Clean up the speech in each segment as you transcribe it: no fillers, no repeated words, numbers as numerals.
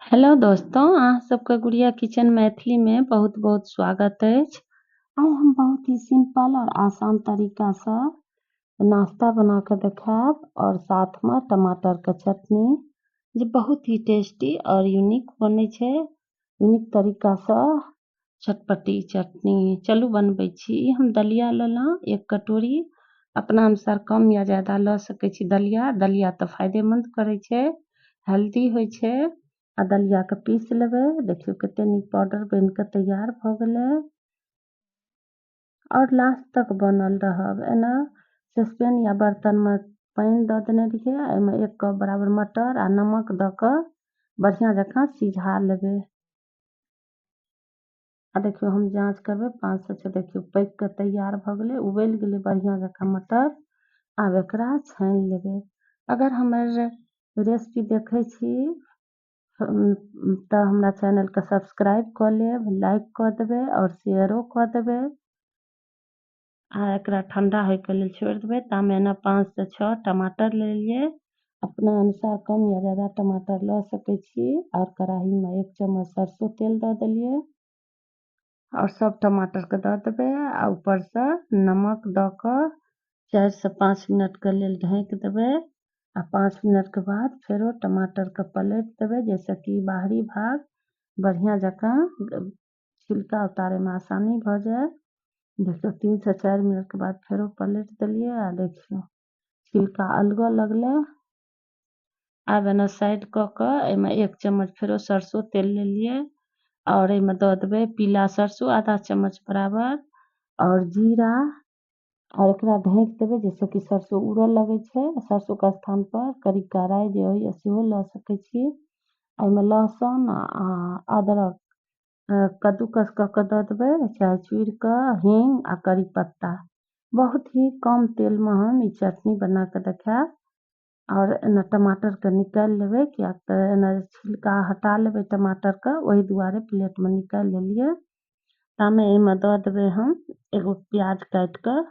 Hello दोस्तों, अहाँ सबके गुड़िया किचन मैथिली में बहुत-बहुत स्वागत अछि। आइ हम बहुत ही सिंपल और आसान तरीका सँ नाश्ता बना के देखाएब और साथ में टमाटर के चटनी जे बहुत ही टेस्टी और यूनिक बनै छै। यूनिक तरीका सँ चटपटी चटनी चलू बनबै छी। ई हम दलिया लेलहुँ 1 कटोरी, अपना अनुसार कम या ज्यादा लऽ सकै छी दलिया। दलिया तऽ फायदेमंद करै छै, हेल्दी होइ छै। आ दलिया के पीस लेबै। देखियौ कते नीक पाउडर बनि के तैयार भऽ गेलै और लास्ट तक बनल रहब। एना सॉसपैन या बर्तन में पानी दऽ देने रहियै। एहिमे 1 कप बराबर मटर आ नमक दऽ कऽ बढ़िया जकाँ सिझा लेबै। आ देखियौ हम जाँच करबै 5 से 6 देखियौ पक के तैयार भऽ गेलै, उबलि गेलै बढ़िया जकाँ मटर। आब एकरा छानि लेबै। अगर हमर रेसिपी देखै छी तऽ हमरा चैनल के सब्सक्राइब कऽ लेब, लाइक कऽ देबै और शेयरो कऽ देबै। आ एकरा ठंडा होय के लेल छोड़ि देबै। तामे एना 5 से 6 टमाटर ले लियै। अपना अनुसार कम या ज्यादा टमाटर लऽ सकै छी। और कढ़ाई में 1 चम्मच सरसों तेल दऽ देलियै और सब टमाटर के दऽ देबै आ ऊपर से नमक दऽ कऽ 4 से 5 मिनट के लेल ढाँकि देबै। आ 5 मिनट के बाद फेरो टमाटर के पलटि देबै, जैसे कि बाहरी भाग बढ़िया जकाँ छिलका उतारे में आसानी भऽ जाय। देखियौ 3 से 4 मिनट के बाद फेरो पलटि देलियै आ देखियौ छिलका अलगऽ लगलै। आब एना साइड कऽ कऽ एहिमे 1 चम्मच फेरो सरसों तेल लेलियै और एहिमे दऽ देबै पीला सरसों आधा चम्मच बराबर और जीरा और एकरा ढाँकि देबै, जैसे कि सरसों उड़ऽ लगै छै। सरसों के स्थान पर करिका राई जे होइए सेहो लऽ सकै छी। एहिमे लहसुन आ अदरक कद्दूकस कऽ कऽ दऽ देबै, चाहे चूरि कऽ, हींग आ करी पत्ता। बहुत ही कम तेल में हम ई चटनी बना के देखाएब। और एना टमाटर के निकालि लेबै, कियाक तऽ एना छिलका हटा लेबै टमाटर के, ओहि दुआरे प्लेट में निकालि लेलियै। तामे एहिमे दऽ देबै हम एगो प्याज काटि कऽ।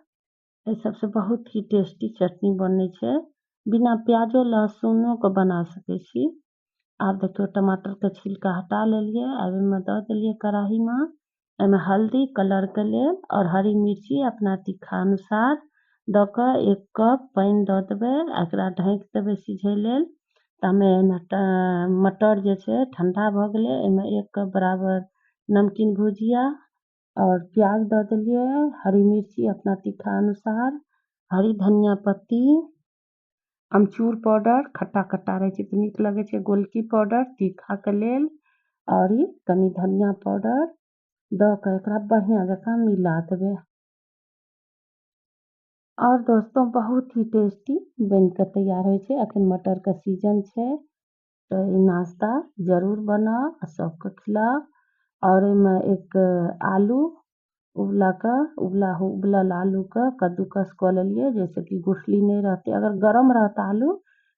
एहि सबसे बहुत ही टेस्टी चटनी बनै छै। बिना प्याजो लहसुनो के बना सकै छी। आब देखियौ टमाटर के छिलका हटा लेलियै। आब एहिमे दऽ देलियै कढ़ाई में। एहिमे हल्दी कलर के लेल और हरी मिर्ची अपना तीखा अनुसार दऽ कऽ 1 कप पानी दऽ देबै। एकरा ढाँकि देबै सिझै लेल। तामे मटर जे छै ठंडा भऽ गेलै। एहिमे 1 कप बराबर नमकीन भुजिया और प्याज दऽ देलियै, हरी मिर्ची अपना तीखा अनुसार, हरी धनिया पत्ती, अमचूर पाउडर खट्टा खट्टा रहै छै तऽ नीक लगै छै, गोलकी पाउडर तीखा के लेल और कनी धनिया पाउडर दऽ कऽ एकरा बढ़िया जकाँ मिला देबै। और दोस्तों बहुत ही टेस्टी बन के तैयार होइ छै। अखन मटर के सीजन छै तऽ ई नाश्ता जरूर बनाउ आ सबके खिलाउ। और एहिमे 1 आलू उबलल आलू के कद्दूकस कऽ लेलियै, जैसे कि गुठली नहीं रहतै। अगर गरम रहत आलू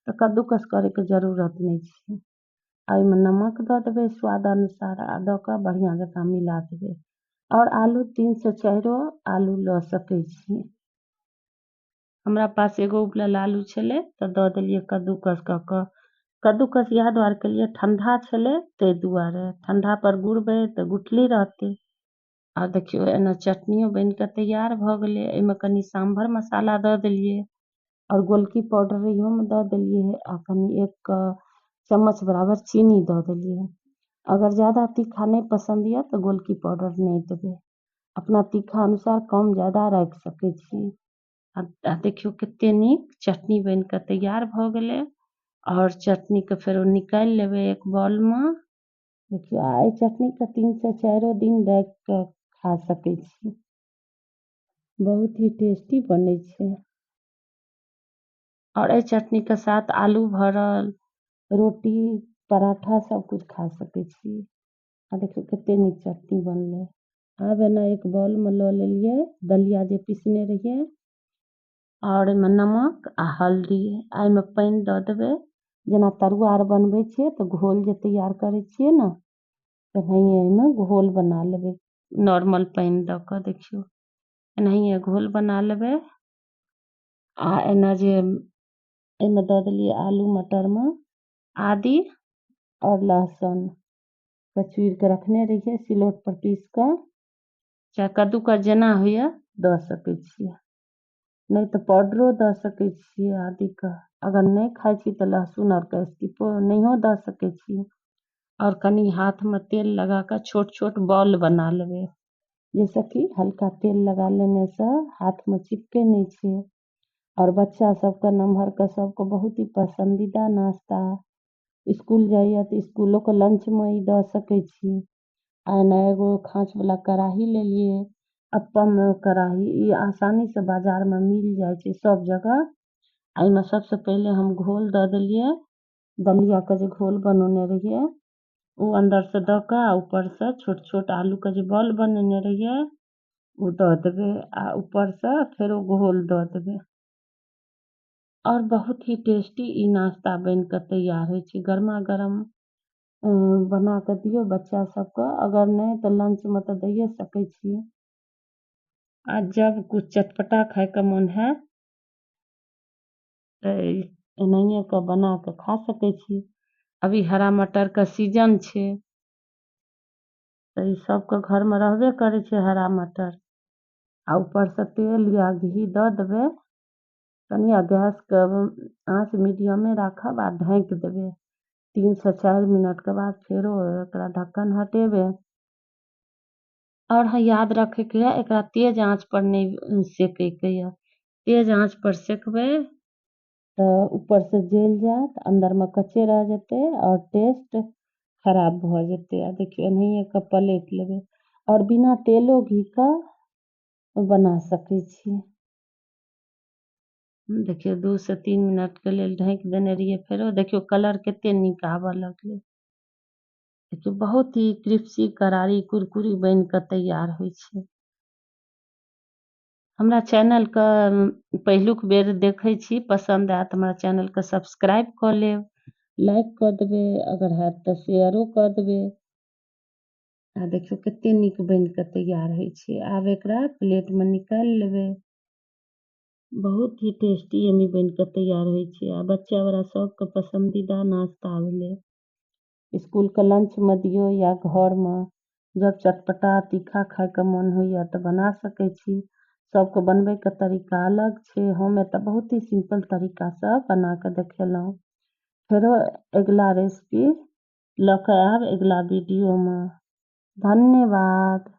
तऽ कद्दूकस करे के जरूरत नहीं छै। एहिमे नमक दऽ देबै स्वाद अनुसार आ दऽ कऽ बढ़िया जकाँ मिला देबै। और आलू 3 से 4 आलू लऽ सकै छी। हमरा पास एगो उबलल आलू छलै तऽ दऽ देलियै कद्दूकस कऽ कऽ। कद्दूकस इएह दुआरे केलियै ठंडा छलै ताहि दुआरे। ठंडा पर गुड़बै तऽ गुठली रहतै। आ देखियौ एना चटनियो बन के तैयार भऽ गेलै। एहिमे कनी सांभर मसाला दऽ देलियै और गोलकी पाउडर इहोमे दऽ देलियै आ कनी 1 चम्मच बराबर चीनी दऽ देलियै। अगर ज़्यादा तीखा नहीं पसंद यऽ तऽ गोलकी पाउडर नहीं देबै। अपना तीखा अनुसार कम ज़्यादा राखि सकै छी। आ देखियौ कते नीक चटनी बन के तैयार भऽ गेलै। और चटनी के फेरो निकालि लेबै एक बाउल में। देखियौ एहि चटनी के 3 से 4 दिन राखि कऽ खा सकै छी। बहुत ही टेस्टी बनै छै। और एहि चटनी के साथ आलू भरल रोटी पराठा सब कुछ खा सकै छी। आ देखियौ कते नीक चटनी बनलै। आब एना एक बाउल में लऽ लेलियै दलिया जे पीसने रहियै और एहिमे नमक आ हल्दी। एहिमे पानी दऽ देबै। जेना तरुआ आर बनबै छियै तऽ घोल जे तैयार करै छियै ने तेनाहिए एहिमे घोल बना लेबै नॉर्मल पानी दऽ कऽ। देखियौ एनाहिए घोल बना लेबै। आ एना जे एहिमे दऽ देलियै आलू मटर में आदी और लहसुन के चूरि के रखने रहियै सिलौट पर पीस कऽ, चाहे कद्दूकस जेना होइए दऽ सकै छियै, नहि तऽ पाउडरो दऽ सकै छियै आदिके। अगर नहि खाइ छी तऽ लहसुन आरके स्किपो नहियो दऽ सकै छी। और कनि हाथमे तेल लगा कऽ छोट छोट बॉल बना लेबै, जैसे कि हल्का तेल लगा लेने से हाथमे चिपकै नहि छै। और बच्चा सबके नमहरके सबके बहुत ही पसंदीदा नाश्ता, स्कूल जाइए तऽ स्कूलोके लंचमे ई दऽ सकै छी। आ एना एगो खाँचवला कढ़ाही लेलियै, अप्पम कढ़ाही, ई आसानीसँ बाजारमे मिल जाइ छै सब जगह। एहिमे सबसँ पहिले हम घोल दऽ देलियै, दलियाके जे घोल बनौने रहियै ओ अंदर से दऽ कऽ ऊपर से छोट छोट आलूके जे बॉल बनेने रहियै ओ दऽ देबै आ ऊपर से फेरो घोल दऽ देबै। और बहुत ही टेस्टी ई नाश्ता बनि कऽ तैयार होइ छै। गरमा गरम बना कऽ दियौ बच्चा सबके, अगर नहि तऽ लंचमे तऽ दैए सकै छी। आ जब कुछ चटपटा खायके मोन हैत तऽ एनाहिए कऽ बना कऽ खा सकै छी। अभी हरा मटरके सीजन छै तऽ ई सबके घरमे रहबे करै छै हरा मटर। आ ऊपर से तेल या घी दऽ देबै कनि, आ गैसके आँच मीडियमे राखब आ ढाँकि देबै। 3 से 4 मिनटके बाद फेरो एकरा ढक्कन हटेबै। और हाँ, याद रखैके है एकरा तेज आँच पर नहीं सेकैके यऽ। तेज आँच पर सेकबै तऽ ऊपर से जल जायत, अंदर में कच्चे रह जेतै और टेस्ट खराब भऽ जेतै। आ देखियौ एनाहिए कऽ पलटि लेबै और बिना तेलो घीके बना सकै छी। देखियौ 2 से 3 मिनटके लेल ढाँकि देने रहियै, फेरो देखियौ कलर कते नीक आबऽ लगलै। देखियौ बहुत ही क्रिस्पी करारी कुरकुरी बनि कऽ तैयार होइ छै। हमरा चैनलके पहिलुक बेर देखै छी, पसंद आयत हमरा चैनलके सब्सक्राइब कऽ लेब, लाइक कऽ देबै, अगर हैत तऽ शेयरो कऽ देबै। आ देखियौ कते नीक बनि कऽ तैयार होइ छै। आब एकरा प्लेटमे निकालि लेबै। बहुत ही टेस्टी यम्मी बनि कऽ तैयार होइ छै आ बच्चा बड़ा सबके पसंदीदा नाश्ता भेलै। स्कूलके लंचमे दियौ या घरमे, जब चटपटा तीखा खायके मोन होइए तऽ बना सकै छी। सबके बनबैके तरीका अलग छै, हम एतऽ बहुत ही सिंपल तरीकासँ बना कऽ देखेलहुँ। फेरो अगिला रेसिपी लऽ कऽ आयब अगिला वीडियोमे। धन्यवाद।